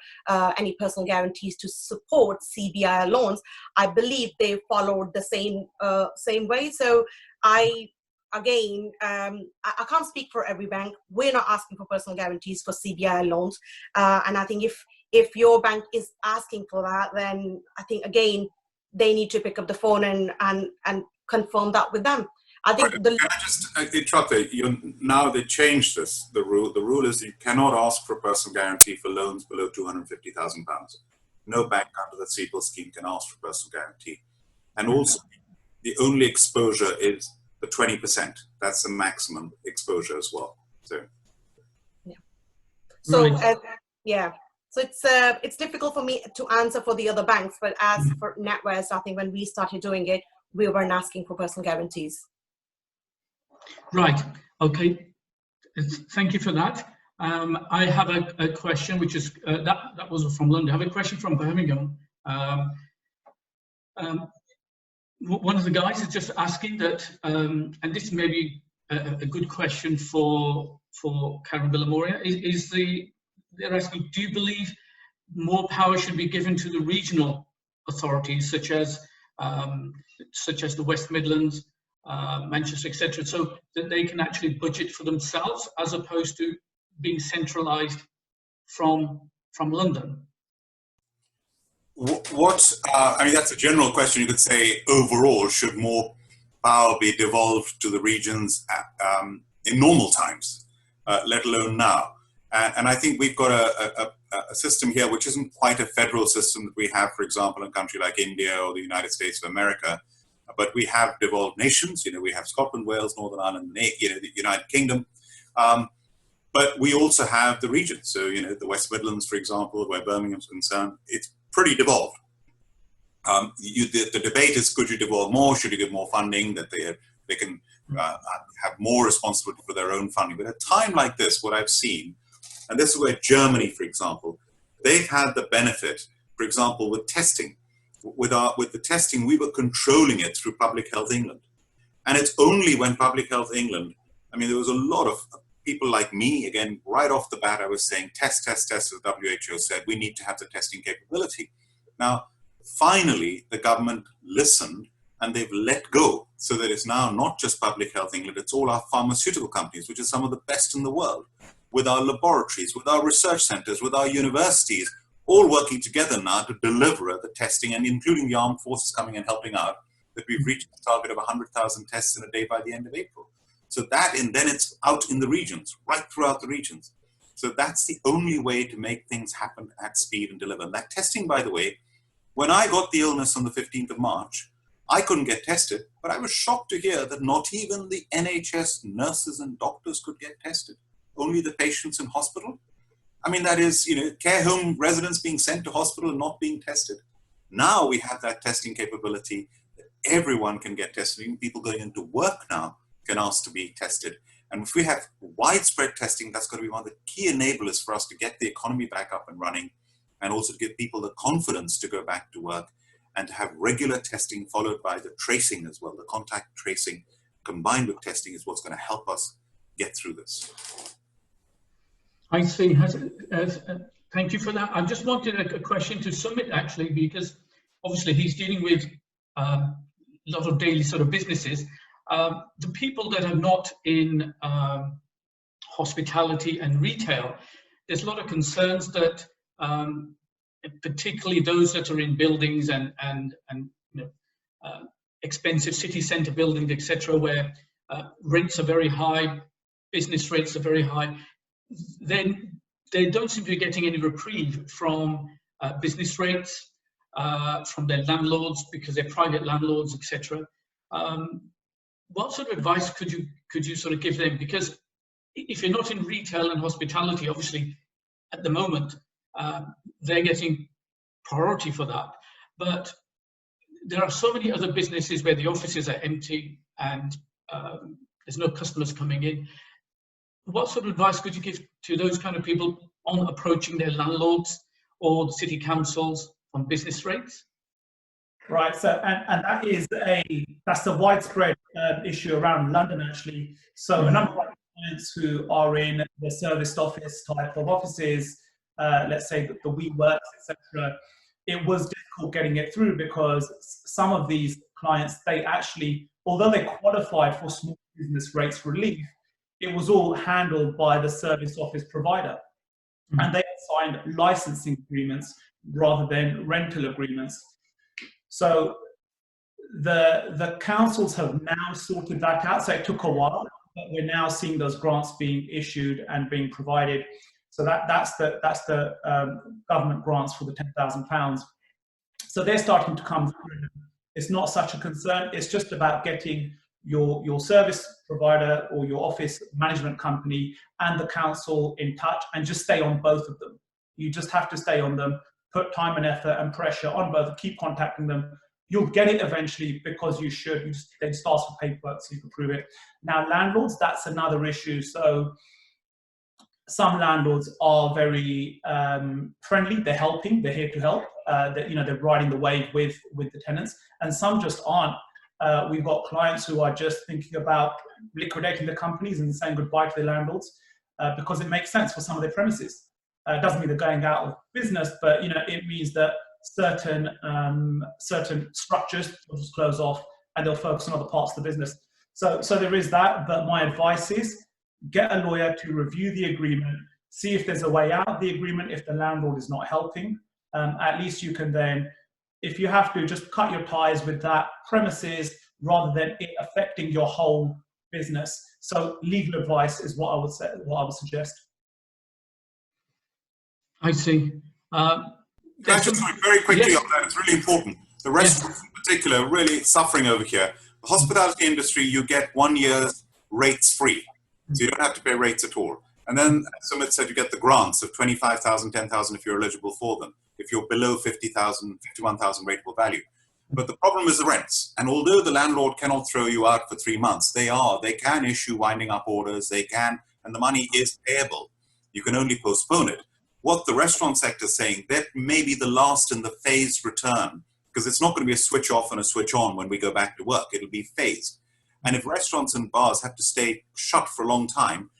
any personal guarantees to support CBI loans, I believe they followed the same way. So I can't speak for every bank. We're not asking for personal guarantees for CBI loans, and I think if your bank is asking for that, then I think again they need to pick up the phone and confirm that with them. I think can I just interrupt there? Now they changed this. The rule is you cannot ask for a personal guarantee for loans below £250,000. No bank under the CBIL scheme can ask for personal guarantee. And also, the only exposure is the 20%. That's the maximum exposure as well. So, yeah. So yeah. So it's difficult for me to answer for the other banks, but as for NatWest, I think when we started doing it, we weren't asking for personal guarantees. Right. Okay. Thank you for that. I have a question, which is that was from London. I have a question from Birmingham. One of the guys is just asking that, and this may be a good question for Karan Bilimoria. They're asking, do you believe more power should be given to the regional authorities, such as the West Midlands, Manchester, etc., so that they can actually budget for themselves, as opposed to being centralised from London? I mean, that's a general question. You could say overall, should more power be devolved to the regions in normal times, let alone now? And I think we've got a system here which isn't quite a federal system that we have, for example, in a country like India or the United States of America. But we have devolved nations. You know, we have Scotland, Wales, Northern Ireland, you know, the United Kingdom. But we also have the regions. So, you know, the West Midlands, for example, where Birmingham's concerned, it's pretty devolved. The debate is, could you devolve more? Should you give more funding, that they can have more responsibility for their own funding? But at a time like this, what I've seen, and this is where Germany, for example, they've had the benefit, for example, with testing. With the testing, we were controlling it through Public Health England. And it's only when Public Health England, I mean, there was a lot of people like me, again, right off the bat, I was saying, test, as the WHO said, we need to have the testing capability. Now, finally, the government listened and they've let go, so that it's now not just Public Health England, it's all our pharmaceutical companies, which are some of the best in the world, with our laboratories, with our research centers, with our universities, all working together now to deliver the testing, and including the armed forces coming and helping out, that we've reached the target of 100,000 tests in a day by the end of April. So that, and then it's out in the regions, right throughout the regions. So that's the only way to make things happen at speed and deliver. And that testing, by the way, when I got the illness on the 15th of March, I couldn't get tested, but I was shocked to hear that not even the NHS nurses and doctors could get tested, only the patients in hospital. I mean, that is, you know, care home residents being sent to hospital and not being tested. Now we have that testing capability that everyone can get tested. Even people going into work now can ask to be tested. And if we have widespread testing, that's going to be one of the key enablers for us to get the economy back up and running, and also to give people the confidence to go back to work, and to have regular testing followed by the tracing as well. The contact tracing combined with testing is what's going to help us get through this. I see. Thank you for that. I just wanted a question to Sumit, actually, because obviously he's dealing with a lot of daily sort of businesses. The people that are not in hospitality and retail, there's a lot of concerns that particularly those that are in buildings and you know, expensive city centre buildings, etc., where rents are very high, business rates are very high, then they don't seem to be getting any reprieve from business rates, from their landlords, because they're private landlords, etc. What sort of advice could you sort of give them? Because if you're not in retail and hospitality, obviously at the moment they're getting priority for that, but there are so many other businesses where the offices are empty and there's no customers coming in. What sort of advice could you give to those kind of people on approaching their landlords or the city councils on business rates? Right, so and that's a widespread issue around London, actually. So a number of clients who are in the serviced office type of offices, let's say the WeWorks, etc., it was difficult getting it through, because some of these clients, they actually, although they qualified for small business rates relief, it was all handled by the service office provider. And they signed licensing agreements rather than rental agreements. So the councils have now sorted that out. So it took a while, but we're now seeing those grants being issued and being provided. So that's the government grants for the £10,000. So they're starting to come through. It's not such a concern. It's just about getting your service provider or your office management company and the council in touch, and just stay on both of them. You just have to stay on them, put time and effort and pressure on both, keep contacting them. You'll get it eventually, because you should. You just then start with paperwork so you can prove it. Now, landlords, that's another issue. So some landlords are very friendly. They're helping. They're here to help. They're riding the wave with the tenants, and some just aren't. We've got clients who are just thinking about liquidating the companies and saying goodbye to their landlords because it makes sense for some of their premises. It doesn't mean they're going out of business, but it means that certain structures will just close off and they'll focus on other parts of the business. So there is that. But my advice is get a lawyer to review the agreement, see if there's a way out of the agreement. If the landlord is not helping, at least you can then, if you have to, just cut your ties with that premises rather than it affecting your whole business. So legal advice is what I would say, what I would suggest. I see. Can I just very quickly on that? It's really important. The restaurants in particular are really suffering over here. The hospitality industry, you get 1 year's rates free. So you don't have to pay rates at all. And then, as Sumit said, you get the grants of 25,000, 10,000 if you're eligible for them, if you're below 50,000, 51,000 rateable value. But the problem is the rents. And although the landlord cannot throw you out for 3 months, they can issue winding up orders, they can, and the money is payable. You can only postpone it. What the restaurant sector is saying, that may be the last in the phased return, because it's not going to be a switch off and a switch on when we go back to work. It'll be phased. And if restaurants and bars have to stay shut for a long time,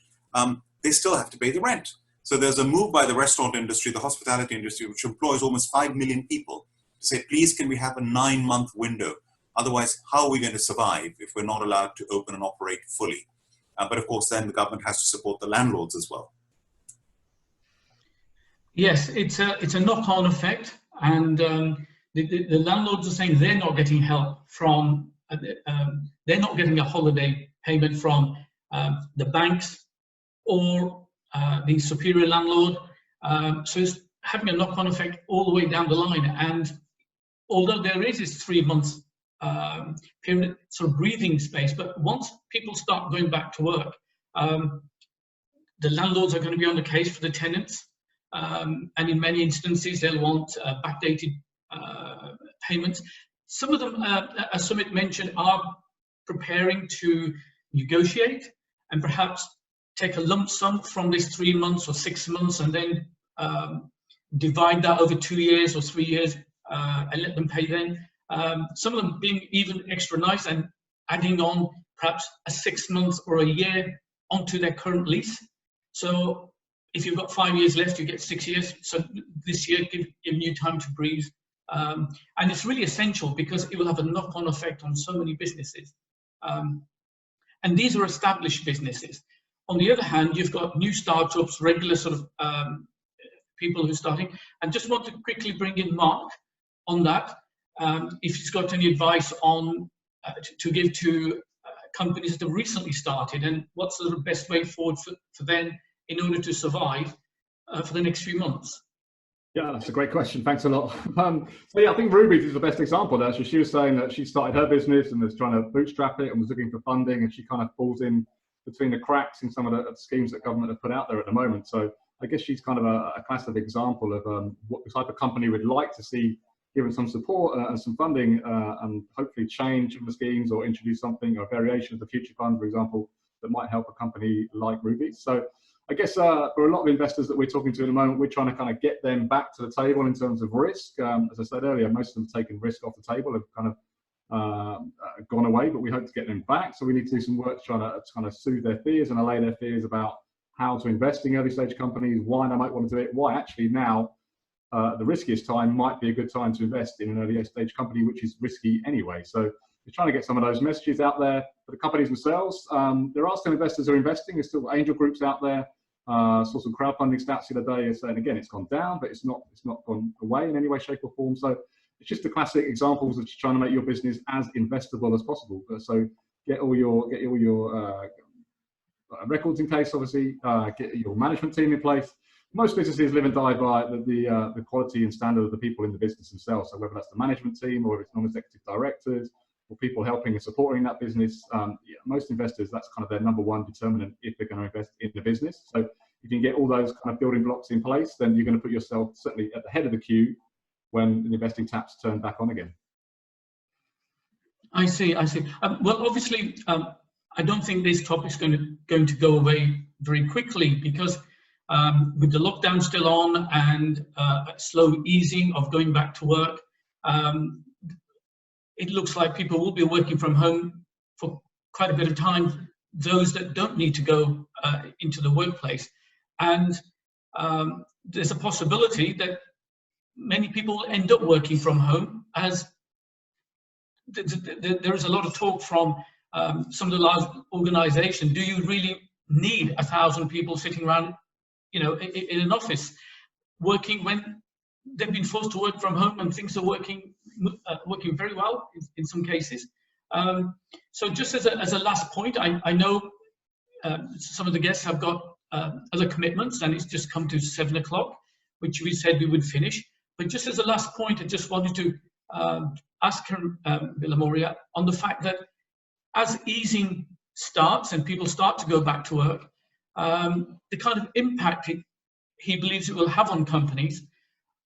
they still have to pay the rent. So there's a move by the restaurant industry, the hospitality industry, which employs almost 5 million people, to say, please, can we have a 9-month window? Otherwise, how are we going to survive if we're not allowed to open and operate fully? But of course, then the government has to support the landlords as well. Yes, it's a knock-on effect, and the landlords are saying they're not getting help from, they're not getting a holiday payment from the banks or the superior landlord. So it's having a knock-on effect all the way down the line. And although there is this 3 months period, sort of breathing space, but once people start going back to work, the landlords are going to be on the case for the tenants. And in many instances, they'll want backdated payments. Some of them, as Sumit mentioned, are preparing to negotiate and perhaps take a lump sum from this 3 months or 6 months and then divide that over 2 years or 3 years and let them pay then. Some of them being even extra nice and adding on perhaps a 6 months or a year onto their current lease. So if you've got 5 years left, you get 6 years. So this year, give you time to breathe. And it's really essential because it will have a knock-on effect on so many businesses. And these are established businesses. On the other hand, you've got new startups, regular sort of people who are starting. And just want to quickly bring in Mark on that. If he's got any advice on to give to companies that have recently started and what's the best way forward for them in order to survive for the next few months? Yeah, that's a great question. Thanks a lot. So yeah, I think Ruby's is the best example. Actually, she was saying that she started her business and was trying to bootstrap it and was looking for funding, and she kind of falls in between the cracks in some of the schemes that government have put out there at the moment. So I guess she's kind of a classic example of what the type of company we'd like to see given some support and some funding and hopefully change the schemes or introduce something, or a variation of the future fund, for example, that might help a company like Ruby. So I guess for a lot of investors that we're talking to at the moment, we're trying to kind of get them back to the table in terms of risk. As I said earlier, most of them have taken risk off the table, have kind of gone away, but we hope to get them back. So we need to do some work trying to kind of soothe their fears and allay their fears about how to invest in early stage companies, why they might want to do it, why actually now the riskiest time might be a good time to invest in an early stage company, which is risky anyway. So we're trying to get some of those messages out there for the companies themselves. There are still investors who are investing. There's still angel groups out there. Saw some crowdfunding stats the other day saying, again, it's gone down, but it's not gone away in any way, shape or form. So it's just the classic examples of just trying to make your business as investable as possible. So get all your records in place, obviously, get your management team in place. Most businesses live and die by the quality and standard of the people in the business themselves. So whether that's the management team or if it's non-executive directors or people helping and supporting that business, most investors, that's kind of their number one determinant if they're going to invest in the business. So if you can get all those kind of building blocks in place, then you're going to put yourself certainly at the head of the queue when the investing taps turn back on again. I see. Well, obviously, I don't think this topic is going to go away very quickly because with the lockdown still on and slow easing of going back to work, it looks like people will be working from home for quite a bit of time, those that don't need to go into the workplace. And there's a possibility that many people will end up working from home, as there is a lot of talk from some of the large organizations. Do you really need 1,000 people sitting around, in an office working when they've been forced to work from home and things are working very well in some cases? So just as a last point, I know some of the guests have got other commitments, and it's just come to 7 o'clock, which we said we would finish. But just as a last point, I just wanted to ask Bilimoria on the fact that as easing starts and people start to go back to work, the kind of impact he believes it will have on companies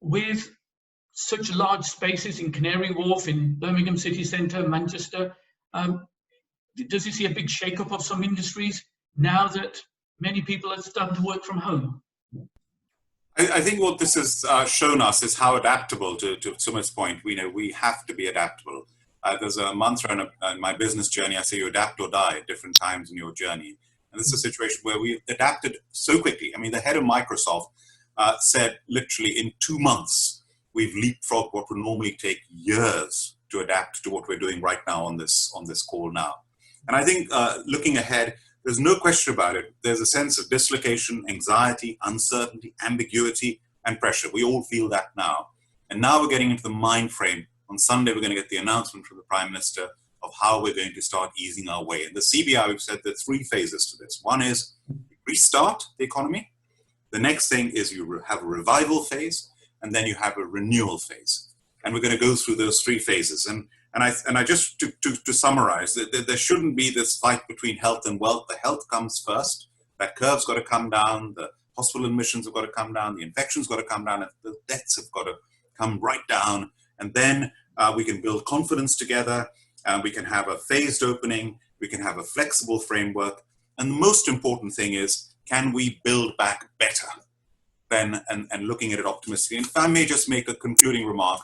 with such large spaces in Canary Wharf, in Birmingham City Centre, Manchester. Does he see a big shake-up of some industries now that many people are starting to work from home? I think what this has shown us is how adaptable, to Sumit's point, we have to be adaptable. There's a mantra in my business journey, I say you adapt or die at different times in your journey. And this is a situation where we've adapted so quickly. I mean, the head of Microsoft said literally in 2 months, we've leapfrogged what would normally take years to adapt to what we're doing right now on this call now. And I think looking ahead, there's no question about it. There's a sense of dislocation, anxiety, uncertainty, ambiguity, and pressure. We all feel that now. And now we're getting into the mind frame. On Sunday, we're going to get the announcement from the Prime Minister of how we're going to start easing our way. In the CBI, we've said there are 3 phases to this. One is restart the economy. The next thing is you have a revival phase, and then you have a renewal phase. And we're going to go through those 3 phases. And I just to summarize, there shouldn't be this fight between health and wealth. The health comes first. That curve's got to come down. The hospital admissions have got to come down. The infections got to come down. And the deaths have got to come right down. And then we can build confidence together. We can have a phased opening. We can have a flexible framework. And the most important thing is, can we build back better than and looking at it optimistically? And if I may just make a concluding remark.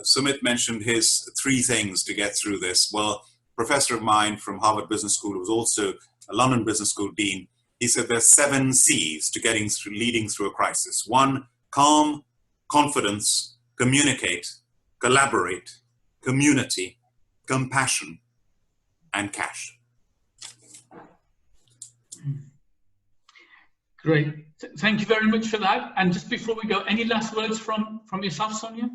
Sumit mentioned his 3 things to get through this. Well, a professor of mine from Harvard Business School, who was also a London Business School dean, he said there's 7 C's to leading through a crisis. 1, calm, confidence, communicate, collaborate, community, compassion, and cash. Great. Thank you very much for that. And just before we go, any last words from yourself, Sonia?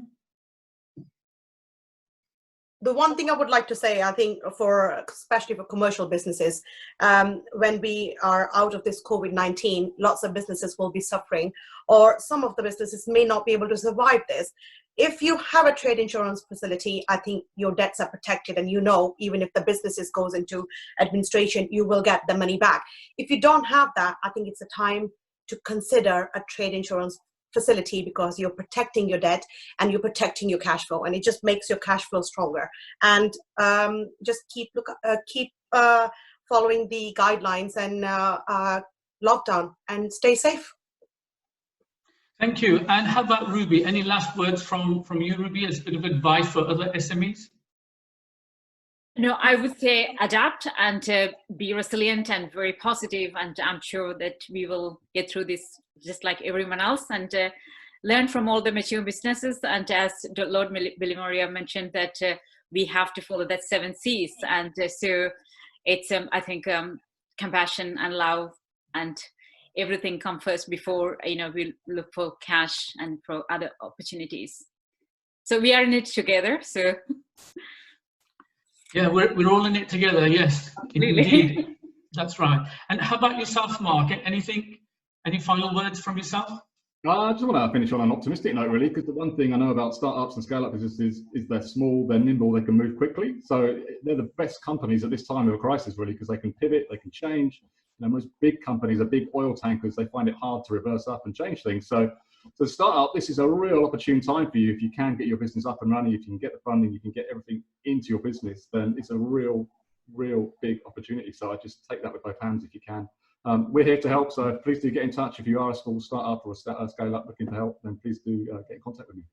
The one thing I would like to say, I think especially for commercial businesses, when we are out of this COVID-19, lots of businesses will be suffering, or some of the businesses may not be able to survive this. If you have a trade insurance facility, I think your debts are protected, and even if the businesses goes into administration, you will get the money back. If you don't have that, I think it's a time to consider a trade insurance facility, because you're protecting your debt and you're protecting your cash flow, and it just makes your cash flow stronger. And just keep following the guidelines and lockdown, and stay safe. Thank you. And how about Ruby? Any last words from you, Ruby, as a bit of advice for other SMEs? No, I would say adapt and be resilient and very positive, and I'm sure that we will get through this just like everyone else, and learn from all the mature businesses. And as Lord Bilimoria mentioned, that we have to follow that 7 C's, and so it's I think compassion and love and everything come first before we look for cash and for other opportunities. So we are in it together. So. Yeah, we're all in it together. Yes, indeed. That's right. And how about yourself, Mark? Any final words from yourself? I just want to finish on an optimistic note, really, because the one thing I know about startups and scale-up businesses is they're small, they're nimble, they can move quickly. So they're the best companies at this time of a crisis, really, because they can pivot, they can change. Most big companies are big oil tankers. They find it hard to reverse up and change things. So startup, this is a real opportune time for you. If you can get your business up and running, if you can get the funding, you can get everything into your business, then it's a real big opportunity. So I just take that with both hands if you can. We're here to help, so please do get in touch. If you are a small startup or a scale up looking to help, then please do get in contact with me.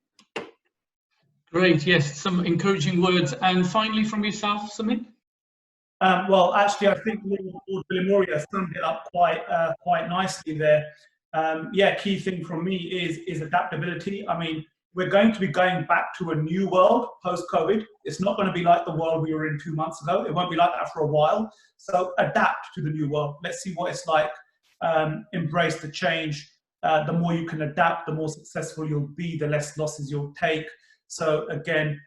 Great, yes, some encouraging words. And finally from yourself, Sumit? Well, actually, I think Lord Bilimoria summed it up quite nicely there. Yeah, key thing from me is adaptability. I mean, we're going to be going back to a new world post-COVID. It's not going to be like the world we were in 2 months ago. It won't be like that for a while. So adapt to the new world. Let's see what it's like. Embrace the change. The more you can adapt, the more successful you'll be, the less losses you'll take. So again,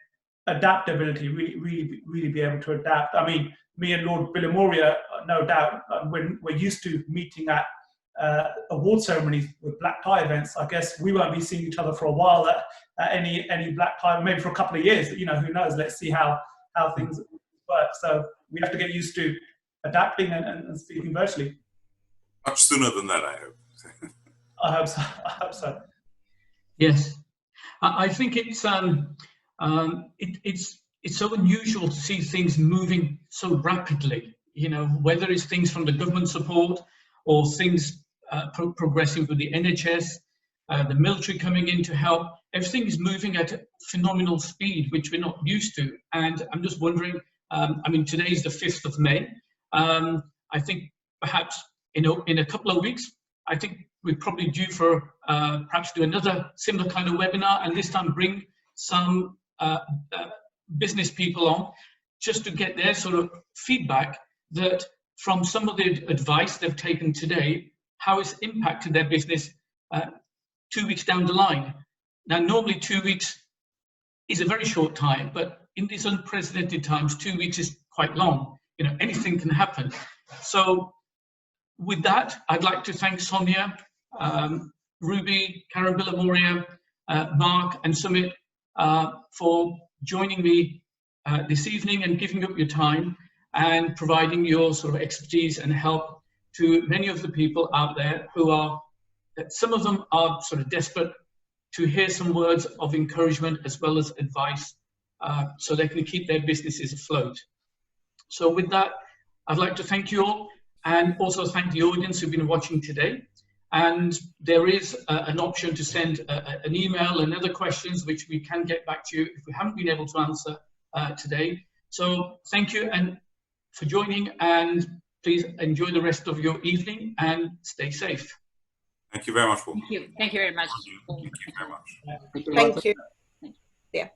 adaptability, really be able to adapt. I mean, me and Lord Bilimoria, no doubt, when we're used to meeting at award ceremonies with black tie events, I guess we won't be seeing each other for a while at any black tie, maybe for a couple of years. You know, who knows? Let's see how things work. So we have to get used to adapting and speaking virtually. Much sooner than that, I hope. I hope so. Yes, I think it's so unusual to see things moving so rapidly. You know, whether it's things from the government support or things progressing with the NHS, the military coming in to help. Everything is moving at a phenomenal speed, which we're not used to. And I'm just wondering, I mean, today is the 5th of May. I think perhaps in a couple of weeks, I think we're probably due for perhaps do another similar kind of webinar, and this time bring some business people on just to get their sort of feedback that from some of the advice they've taken today, how it's impacted their business 2 weeks down the line. Now, normally 2 weeks is a very short time, but in these unprecedented times, 2 weeks is quite long. You know, anything can happen. So with that, I'd like to thank Sonia, Ruby, Karan, Bilimoria, Mark and Sumit for joining me this evening and giving up your time and providing your sort of expertise and help to many of the people out there who are, some of them are sort of desperate to hear some words of encouragement as well as advice so they can keep their businesses afloat. So with that, I'd like to thank you all and also thank the audience who've been watching today. And there is an option to send an email and other questions which we can get back to you if we haven't been able to answer today. So thank you and for joining, and please enjoy the rest of your evening and stay safe. Thank you very much, Paul. Thank you very much. Thank you very much. Thank you. Yeah.